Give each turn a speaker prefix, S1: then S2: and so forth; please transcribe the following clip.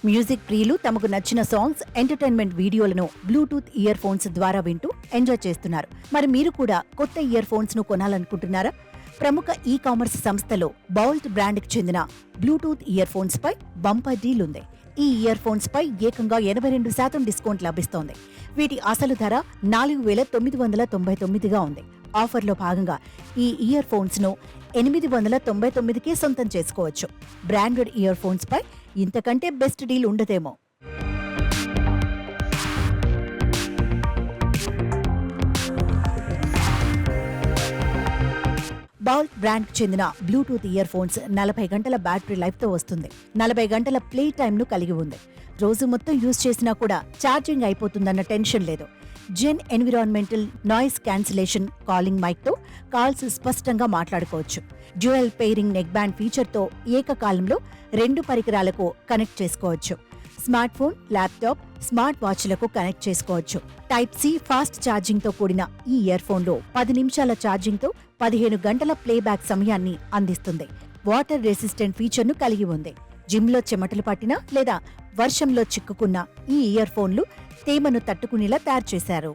S1: Music ప్రియులు తమకు నచ్చిన సాంగ్స్, ఎంటర్టైన్మెంట్ వీడియోలను బ్లూటూత్ ఇయర్ ఫోన్స్ ద్వారా వింటూ ఎంజాయ్ చేస్తున్నారు. మరి మీరు కూడా కొత్త ఇయర్ ఫోన్స్ ను కొనాలనుకుంటున్నారా? ప్రముఖ ఈ కామర్స్ సంస్థలో బౌల్ట్ బ్రాండ్ కి చెందిన బ్లూటూత్ ఇయర్ ఫోన్స్ పై బంపర్ డీల్ ఉంది. ఈ ఇయర్ ఫోన్స్ పై ఏకంగా 82% డిస్కౌంట్ లభిస్తోంది. వీటి అసలు ధర 4,999గా ఉంది. ఆఫర్లో భాగంగా ఈ ఇయర్ ఫోన్స్ ను 899కే సొంతం చేసుకోవచ్చు. బ్రాండెడ్ ఇయర్ ఫోన్స్ పై ఇంతకంటే బెస్ట్ డీల్ ఉండదేమో. బౌల్ట్ బ్రాండ్ కు చెందిన బ్లూటూత్ ఇయర్ ఫోన్స్ 40 గంటల బ్యాటరీ లైఫ్ తో వస్తుంది. 40 గంటల ప్లే టైమ్ ను కలిగి ఉంది. రోజు మొత్తం యూజ్ చేసినా కూడా ఛార్జింగ్ అయిపోతుందన్న టెన్షన్ లేదు. జెన్ environmental noise cancellation calling mic తో కాల్స్ స్పష్టంగా మాట్లాడుకోవచ్చు. Dual pairing neck band feature తో ఏకకాలంలో 2 పరికరాలకు కనెక్ట్ చేసుకోవచ్చు. స్మార్ట్ ఫోన్, ల్యాప్టాప్, స్మార్ట్ వాచ్లకు కనెక్ట్ చేసుకోవచ్చు. టైప్ సి ఫాస్ట్ ఛార్జింగ్ తో కూడిన ఈ ఇయర్ ఫోన్ లో 10 నిమిషాల ఛార్జింగ్ తో 15 గంటల ప్లేబ్యాక్ సమయాన్ని అందిస్తుంది. వాటర్ రెసిస్టెంట్ ఫీచర్ ను కలిగి ఉంది. జిమ్ లో చెమటలు పట్టినా లేదా వర్షంలో చిక్కుకున్న ఈ ఇయర్ ఫోన్లు తేమను తట్టుకునేలా తయారు చేశారు.